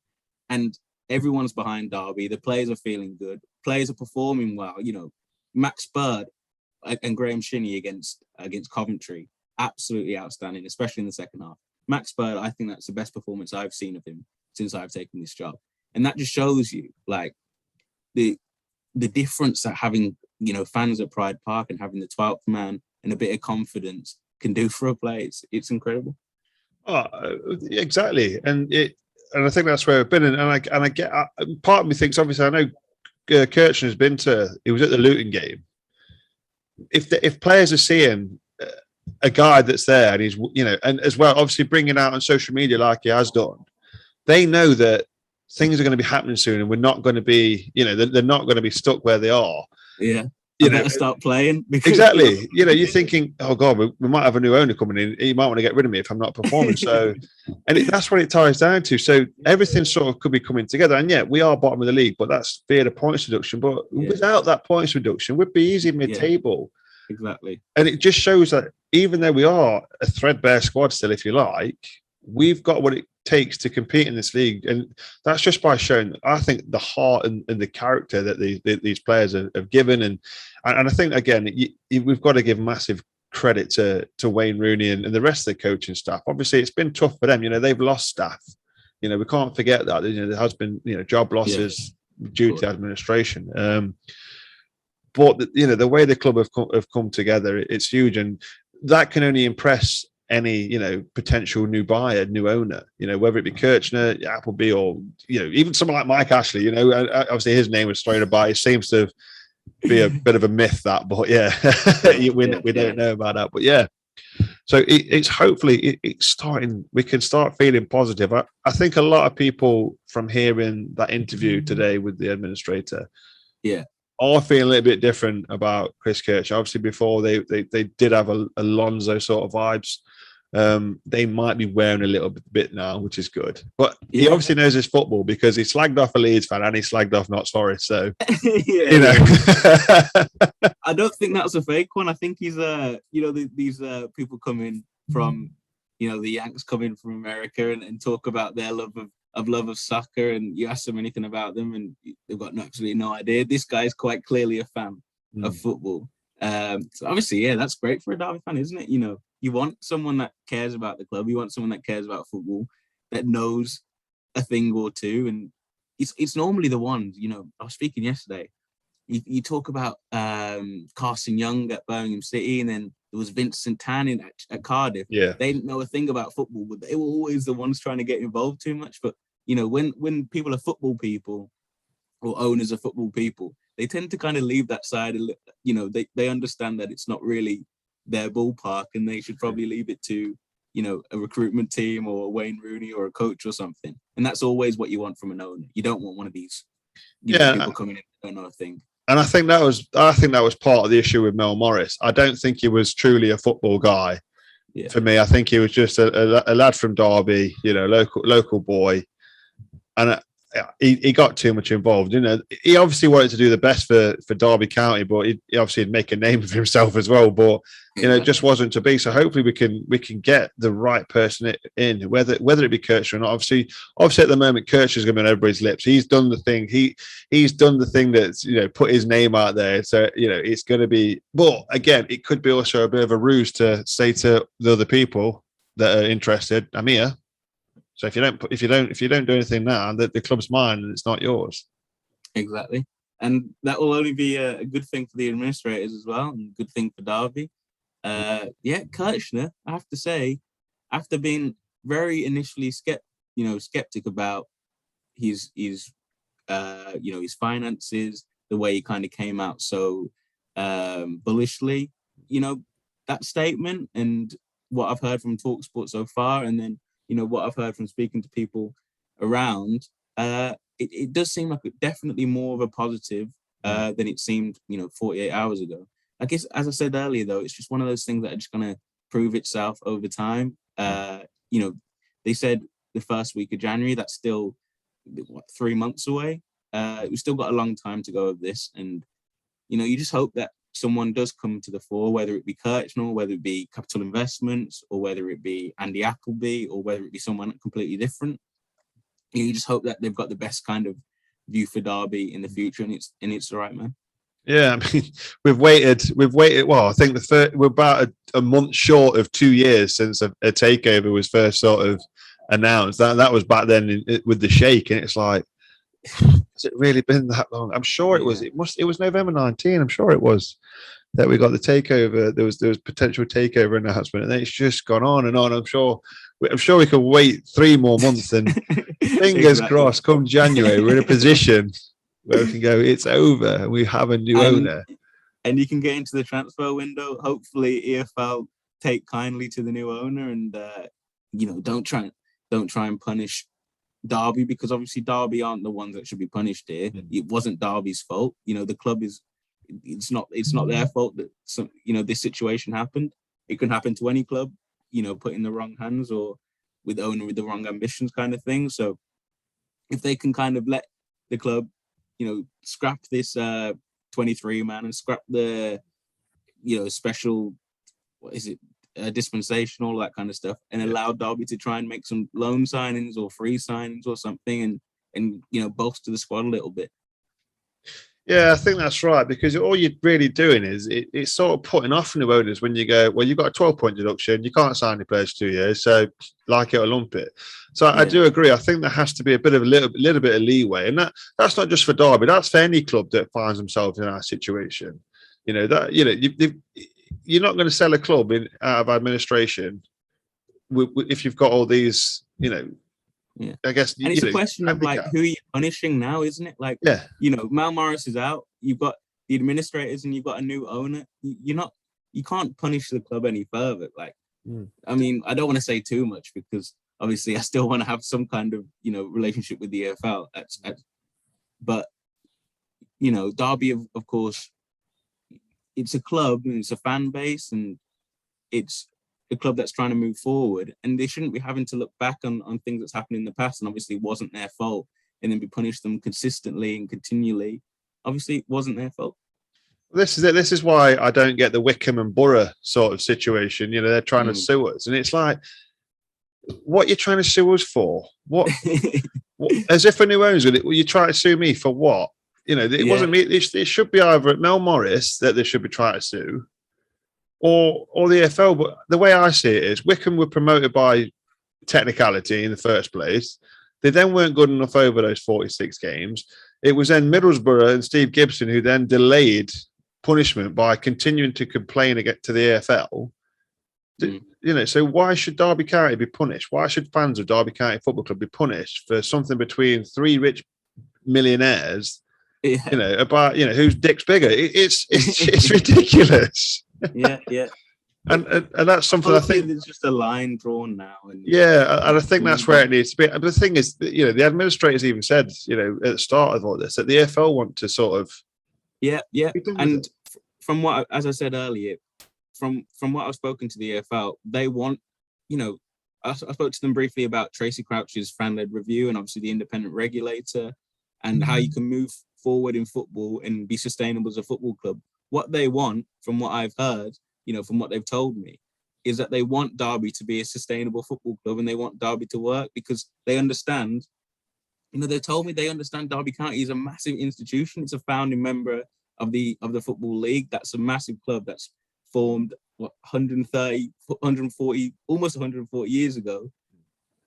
and everyone's behind Derby. The players are feeling good. Players are performing well. Max Bird and Graham Shinney against Coventry, absolutely outstanding, especially in the second half. Max Bird, I think that's the best performance I've seen of him since I've taken this job, and that just shows you like the difference that having fans at Pride Park and having the 12th man and a bit of confidence can do for a player. It's incredible. Oh, exactly, and I think that's where I've been, and I get part of me thinks obviously I know Kirchner he was at the Luton game. If players are seeing a guy that's there and he's and as well obviously bringing out on social media like he has done, they know that things are going to be happening soon, and we're not going to be they're not going to be stuck where they are. Yeah. I better start playing. Exactly. You're thinking, oh God, we might have a new owner coming in. He might want to get rid of me if I'm not performing. So, and that's what it ties down to. So everything sort of could be coming together. And yeah, we are bottom of the league, but that's via the points reduction. But without that points reduction, we'd be easy mid-table. Yeah, exactly. And it just shows that even though we are a threadbare squad still, if you like, we've got what it takes to compete in this league, and that's just by showing, I think, the heart and the character that these players have given, and I think again we've got to give massive credit to Wayne Rooney and the rest of the coaching staff. Obviously, it's been tough for them. They've lost staff. We can't forget that. There has been job losses due to administration. But the way the club have come together, it's huge, and that can only impress any potential new buyer, new owner, whether it be Kirchner, Appleby, or even someone like Mike Ashley. Obviously his name was thrown about. It seems to be a bit of a myth, that, but we don't know about that. But so it's hopefully it's starting. We can start feeling positive. I think a lot of people from hearing that interview today with the administrator, are feeling a little bit different about Chris Kirchner. Obviously, before they did have Alonso sort of vibes. They might be wearing a little bit now, which is good. But he obviously knows his football, because he slagged off a Leeds fan and he slagged off Notts Forest. So I don't think that's a fake one. I think he's these people coming from the Yanks coming from America and talk about their love of soccer, and you ask them anything about them and they've got absolutely no idea. This guy is quite clearly a fan of football. So obviously, that's great for a Derby fan, isn't it? You want someone that cares about the club. You want someone that cares about football, that knows a thing or two. And it's normally the ones, I was speaking yesterday. You talk about Carson Young at Birmingham City, and then there was Vincent Tan at Cardiff. Yeah. They didn't know a thing about football, but they were always the ones trying to get involved too much. But, when people are football people or owners of football people, they tend to kind of leave that side. They understand that it's not really their ballpark, and they should probably leave it to a recruitment team or Wayne Rooney or a coach or something. And that's always what you want from an owner. You don't want one of these people coming in that don't know a thing. And I think that was part of the issue with Mel Morris. I don't think he was truly a football guy. For me, I think he was just a lad from Derby, local boy, and he got too much involved. He obviously wanted to do the best for Derby County, but he obviously would make a name for himself as well. But it just wasn't to be. So hopefully we can get the right person in, whether it be Kirchner or not. Obviously at the moment, Kirchner's going to be on everybody's lips. He's done the thing. He's done the thing that's put his name out there. So it's going to be. But again, it could be also a bit of a ruse to say to the other people that are interested, I'm here. So if you don't do anything now, the club's mine and it's not yours. Exactly, and that will only be a good thing for the administrators as well, and a good thing for Derby. Kirchner, I have to say, after being very initially skeptic about his finances, the way he kind of came out so bullishly, that statement, and what I've heard from talksport so far, and then what I've heard from speaking to people around, it does seem like definitely more of a positive than it seemed 48 hours ago. I guess, as I said earlier, though, it's just one of those things that are just going to prove itself over time. They said the first week of January, that's still 3 months away. We've still got a long time to go of this, and you just hope that someone does come to the fore, whether it be Kirchner, whether it be Capital Investments, or whether it be Andy Appleby, or whether it be someone completely different. you just hope that they've got the best kind of view for Derby in the future, and it's all right, man. Yeah, I mean, we've waited. Well, I think we're about a month short of 2 years since a takeover was first sort of announced. That was back then with the Sheikh, and it's like, has it really been that long? I'm sure it was. It was November 19. I'm sure it was that we got the takeover. There was potential takeover announcement, and then it's just gone on and on. I'm sure we can wait 3 more months, and fingers crossed, come January, we're in a position where we can go, it's over, and we have a new owner. And you can get into the transfer window. Hopefully, EFL take kindly to the new owner, and don't try and punish Derby, because obviously Derby aren't the ones that should be punished here. It wasn't Derby's fault. The club it's not their fault that this situation happened. It can happen to any club, put in the wrong hands or with owner with the wrong ambitions, kind of thing. So if they can kind of let the club, scrap this 23 man and scrap the special, what is it, dispensation, all that kind of stuff, and allow Derby to try and make some loan signings or free signings or something, and bolster the squad a little bit. Yeah, I think that's right, because all you're really doing is it's sort of putting off new owners when you go, well, you've got a 12-point deduction, you can't sign your players for 2 years, so like it or lump it. So I do agree. I think there has to be a little bit of leeway, and that's not just for Derby. That's for any club that finds themselves in our situation. You're not going to sell a club out of administration if you've got all these, I guess. And it's a question of like, who are you punishing now, isn't it? Like, Mal Morris is out. You've got the administrators, and you've got a new owner. You can't punish the club any further. Like, I mean, I don't want to say too much, because obviously I still want to have some kind of relationship with the EFL. But Derby, of course, it's a club and it's a fan base, and it's a club that's trying to move forward, and they shouldn't be having to look back on things that's happened in the past, and obviously it wasn't their fault, and then be punished them consistently and continually. Obviously it wasn't their fault. This is it. This is why I don't get the Wickham and Borough sort of situation. They're trying to sue us, and it's like, what you're trying to sue us for? What as if a new owner's with it. Well, you try to sue me for what? It wasn't me. It should be either at Mel Morris that they should be trying to sue, or the EFL. But the way I see it is, Wickham were promoted by technicality in the first place. They then weren't good enough over those 46 games. It was then Middlesbrough and Steve Gibson who then delayed punishment by continuing to complain to the EFL. So why should Derby County be punished? Why should fans of Derby County Football Club be punished for something between 3 rich millionaires? About whose dick's bigger? It's ridiculous. Yeah. And that's something I think there's just a line drawn now. And I think that's where it needs to be. But the thing is, the administrators even said, at the start of all this, that the EFL want to sort of And from what, as I said earlier, from what I've spoken to the EFL, they want, I spoke to them briefly about Tracy Crouch's fan-led review and obviously the independent regulator and how you can move forward in football and be sustainable as a football club. What they want, from what I've heard, from what they've told me, is that they want Derby to be a sustainable football club, and they want Derby to work because they understand, they told me they understand Derby County is a massive institution. It's a founding member of the Football League. That's a massive club that's formed 130, 140, almost 140 years ago.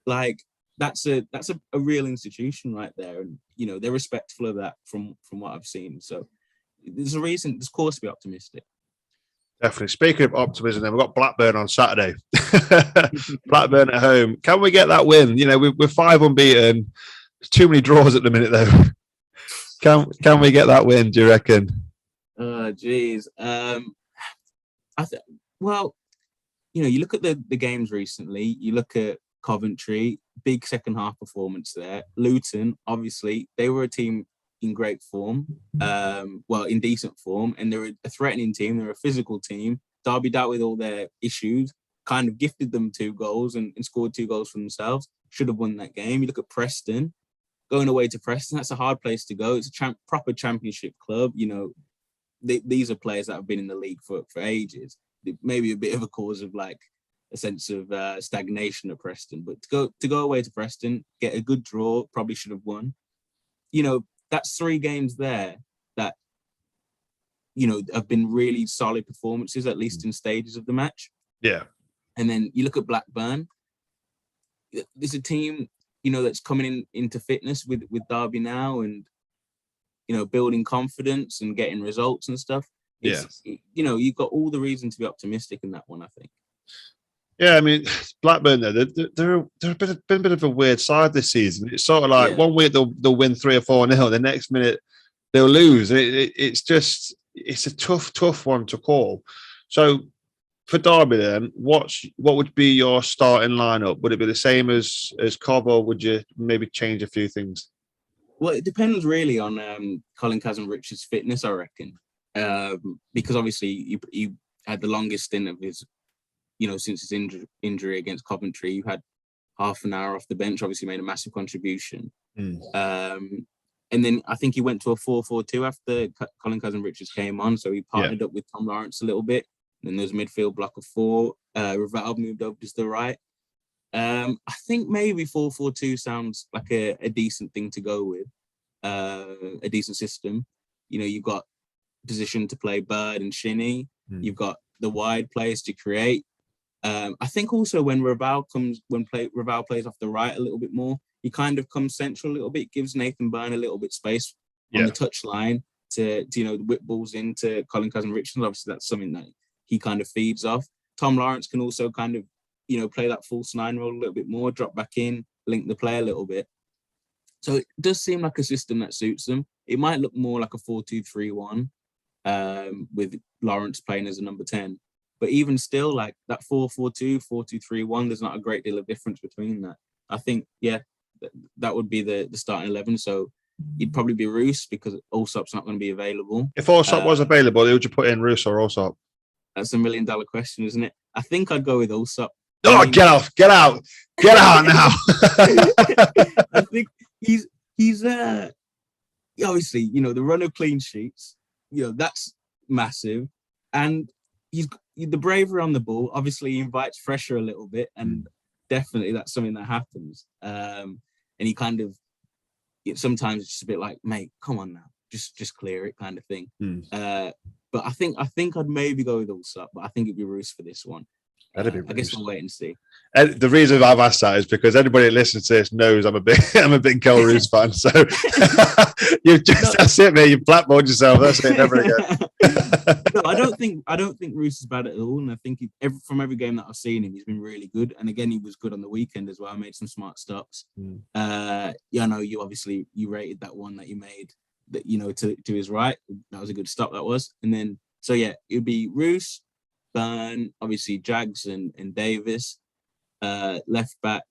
Like, that's a real institution right there, and they're respectful of that from what I've seen. So there's cause to be optimistic. Definitely. Speaking of optimism, then we've got Blackburn on Saturday. Blackburn at home. Can we get that win? We're 5 unbeaten. There's too many draws at the minute, though. Can we get that win? Do you reckon? Oh, geez. Well, you look at the games recently. You look at Coventry, big second half performance there. Luton, obviously, they were a team in great form, in decent form, and they're a threatening team. They're a physical team. Derby dealt with all their issues, kind of gifted them 2 goals and scored 2 goals for themselves. Should have won that game. You look at Preston, going away to Preston, that's a hard place to go. It's a proper championship club. These are players that have been in the league for ages. Maybe a bit of a cause of like a sense of stagnation at Preston. But to go away to Preston, get a good draw, probably should have won. You know, that's 3 games there that, you know, have been really solid performances, at least in stages of the match. Yeah. And then you look at Blackburn. There's a team, you know, that's coming into fitness with Derby now, and, you know, building confidence and getting results and stuff. You know, you've got all the reason to be optimistic in that one, I think. Yeah, I mean, Blackburn, they're a bit of a weird side this season. It's sort of like one week they'll win 3 or 4-0, the next minute they'll lose. It's a tough one to call. So for Derby, then, what would be your starting lineup? Would it be the same as Cobb, or would you maybe change a few things? Well, it depends really on Colin Kazan-Richards' fitness, I reckon, because obviously you had the longest stint of his, you know, since his injury against Coventry. You had half an hour off the bench, obviously made a massive contribution. And then I think he went to a 4-4-2 after Colin Kazan-Richards came on, so he partnered up with Tom Lawrence a little bit. And then there's a midfield block of 4. Raval moved over to the right. I think maybe 4-4-2 sounds like a decent thing to go with, a decent system. You know, you've got position to play Bird and Shinnie. You've got the wide players to create. I think also when Raval plays off the right a little bit more, he kind of comes central a little bit, gives Nathan Byrne a little bit space on the touchline to you know, whip balls into Colin Kazan-Richards. Obviously, that's something that he kind of feeds off. Tom Lawrence can also kind of, you know, play that false 9 role a little bit more, drop back in, link the play a little bit. So it does seem like a system that suits them. It might look more like a 4-2-3-1 with Lawrence playing as a number 10. But even still, like that 4-4-2, 4-2-3-1, there's not a great deal of difference between that. I think, that would be the starting 11. So you'd probably be Roos because Allsop's not going to be available. If Allsop was available, who would you put in, Roos or Allsop? That's $1 million question, isn't it? I think I'd go with Allsop. Oh, get out now. I think he's obviously, you know, the run of clean sheets, you know, that's massive. And he's the bravery on the ball. Obviously, he invites pressure a little bit, and definitely that's something that happens. And he kind of, sometimes it's just a bit like, mate, come on now, just clear it, kind of thing. But I think I'd maybe go with Allsop, but I think it'd be Roos for this one. I guess we'll wait and see. And the reason I've asked that is because anybody that listens to this knows I'm a big Cole Roos fan. So that's it, mate. You've blackballed yourself. That's it. Never again. No, I don't think Roos is bad at all. And I think from every game that I've seen him, he's been really good. And again, he was good on the weekend as well. Made some smart stops. I know you obviously rated that one that you made, that, you know, to his right. That was a good stop, that was. And then it would be Roos, Byrne, obviously Jags and Davis, left back,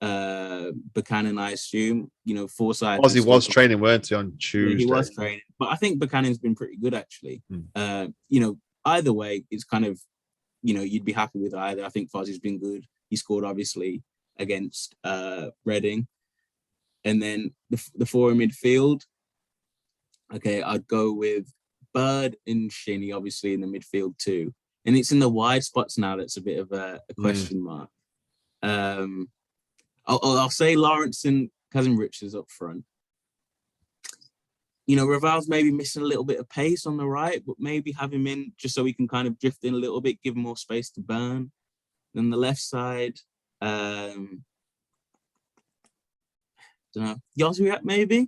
Buchanan, I assume, you know, Forsyth. He was training, weren't he, on Tuesday? He was training, but I think Buchanan's been pretty good, actually. You know, either way, it's kind of, you know, you'd be happy with either. I think Fozzie's been good. He scored, obviously, against Reading. And then the 4 in midfield, okay, I'd go with Bird and Shinnie, obviously, in the midfield too. And it's in the wide spots now that's a bit of a question mark. I'll say Lawrence and Kazan-Richards up front. You know, Raval's maybe missing a little bit of pace on the right, but maybe have him in just so he can kind of drift in a little bit, give him more space to burn. Then the left side, don't know, Yozuiak maybe?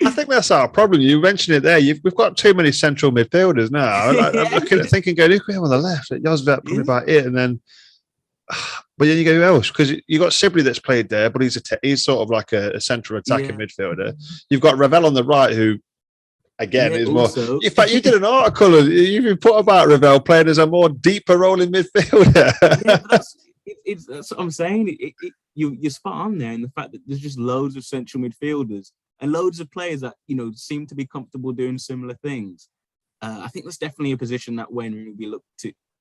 I think that's our problem. You mentioned it there. We've got too many central midfielders now. I'm looking at thinking, going, who can we have on the left? Yozuiak probably about it, and then, but then you go, who else? Because you got Sibley that's played there, but he's sort of like a central attacking midfielder. You've got Ravel on the right, who again is also more. In fact, you did an article. You've put about Ravel playing as a more deeper role in midfielder. That's what I'm saying. You're spot on there in the fact that there's just loads of central midfielders and loads of players that, you know, seem to be comfortable doing similar things. I think that's definitely a position that Wayne will be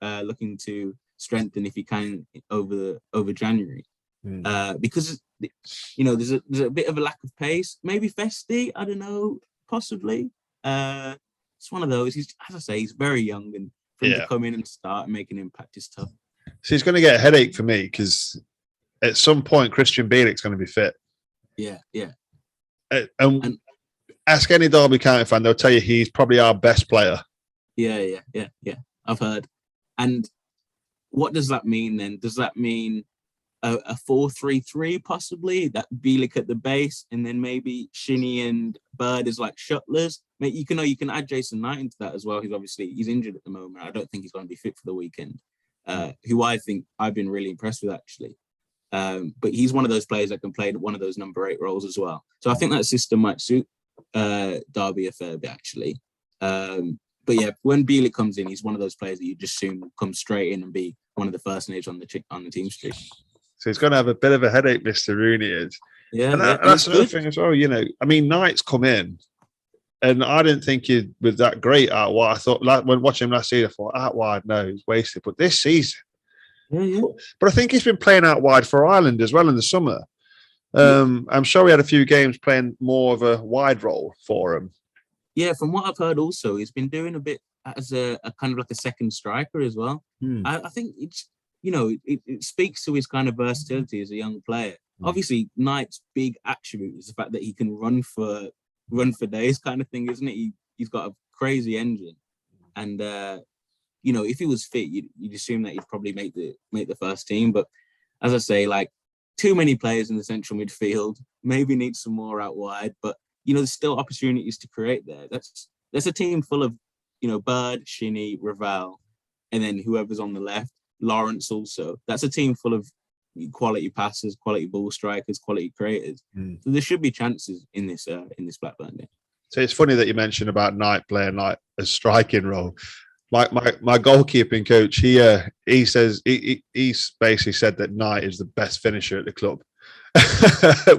looking to strengthen if he can over January, because, you know, there's a bit of a lack of pace. Maybe Festi, I don't know, possibly. It's one of those. He's, as I say, he's very young, and for him to come in and start and make an impact is tough. So he's going to get a headache for me because at some point Christian Bielik's going to be fit. Yeah. And ask any Derby County fan, they'll tell you he's probably our best player. Yeah. I've heard. And what does that mean then? Does that mean a 4-3-3 possibly? That Bielik at the base, and then maybe Shinnie and Bird is like shuttlers. You can add Jason Knight into that as well. He's injured at the moment. I don't think he's going to be fit for the weekend. Who I think I've been really impressed with actually. But he's one of those players that can play one of those number 8 roles as well. So I think that system might suit Derby a fair bit actually. But yeah, when Bielik comes in, he's one of those players that you just assume will come straight in and be one of the first names on the team street. So he's going to have a bit of a headache, Mr. Rooney is. Yeah, and that's another thing as well. I mean, Knight's come in, and I didn't think he was that great out wide. I thought, like, when watching him last season, I thought out wide, no, he's wasted. But this season, but I think he's been playing out wide for Ireland as well in the summer. I'm sure he had a few games playing more of a wide role for him. Yeah, from what I've heard, also he's been doing a bit as a kind of like a second striker as well. I think it's it speaks to his kind of versatility as a young player. Obviously, Knight's big attribute is the fact that he can run for days, kind of thing, isn't it? He's got a crazy engine, and if he was fit, you'd assume that he'd probably make the first team. But as I say, like, too many players in the central midfield. Maybe need some more out wide, but there's still opportunities to create there. That's a team full of Bird, Shinnie, Ravel, and then whoever's on the left, Lawrence also. That's a team full of quality passers, quality ball strikers, quality creators. So there should be chances in this Blackburn game. So it's funny that you mentioned about Knight playing like a striking role. My goalkeeping coach, he says he's basically said that Knight is the best finisher at the club,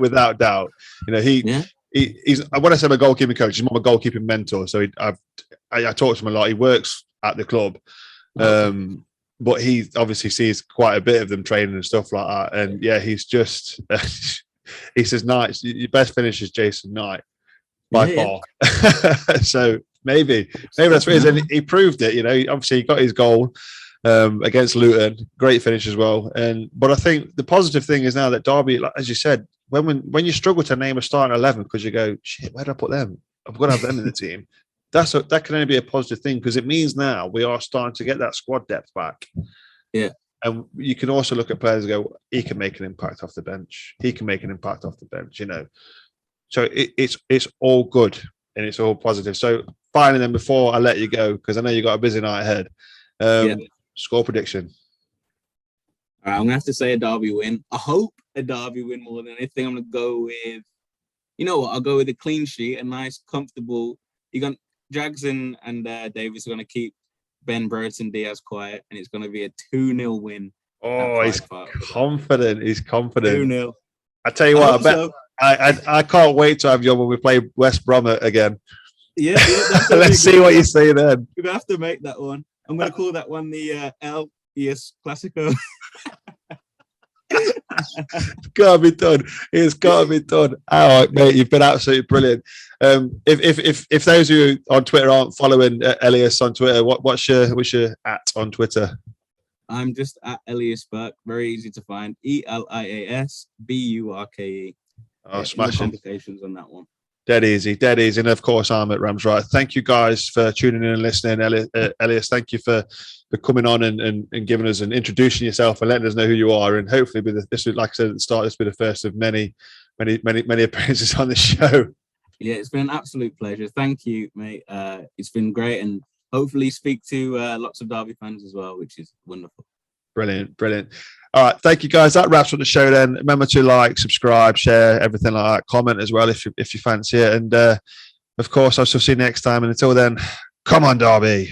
without doubt. He's when I say my goalkeeping coach, he's more a goalkeeping mentor. So I talk to him a lot. He works at the club, but he obviously sees quite a bit of them training and stuff like that. And yeah, he's just he says Knight, your best finisher is Jason Knight by far. So maybe that's what it is. And he proved it. Obviously he got his goal against Luton, great finish as well. But I think the positive thing is now that Derby, like, as you said, when you struggle to name a starting 11 because you go, shit, where do I put them? I've got to have them in the team. That can only be a positive thing because it means now we are starting to get that squad depth back. Yeah. And you can also look at players and go, he can make an impact off the bench. He can make an impact off the bench, So it's all good and it's all positive. So finally then, before I let you go, because I know you got a busy night ahead, score prediction. All right, I'm going to have to say a Derby win. I hope a Derby win more than anything. I'm going to go with, I'll go with a clean sheet, a nice, comfortable. Jackson and Davis are going to keep Ben Brereton Diaz quiet, and it's going to be a 2-0 win. Oh, he's confident. He's confident. 2-0. I tell you what, I can't wait to have you when we play West Brom again. Yeah. Let's see what you say then. We're going to have to make that one. I'm going to call that one the El Clasico. Gotta be done. It's gotta be done. All right, mate, you've been absolutely brilliant. If those of you on Twitter aren't following Elias on Twitter, what's your @ on Twitter? I'm just at Elias Burke. Very easy to find. Elias Burke. Oh, smashing. No complications on that one. Dead easy. And of course, I'm at Ramsright. Thank you guys for tuning in and listening. Elias, thank you for coming on and giving us and introducing yourself and letting us know who you are. And hopefully, this will, like I said at the start, this will be the first of many appearances on the show. Yeah, it's been an absolute pleasure. Thank you, mate. It's been great, and hopefully speak to lots of Derby fans as well, which is wonderful. Brilliant. All right, thank you guys. That wraps up the show then. Remember to like, subscribe, share, everything like that. Comment as well if you fancy it. And of course, I'll see you next time. And until then, come on, Derby.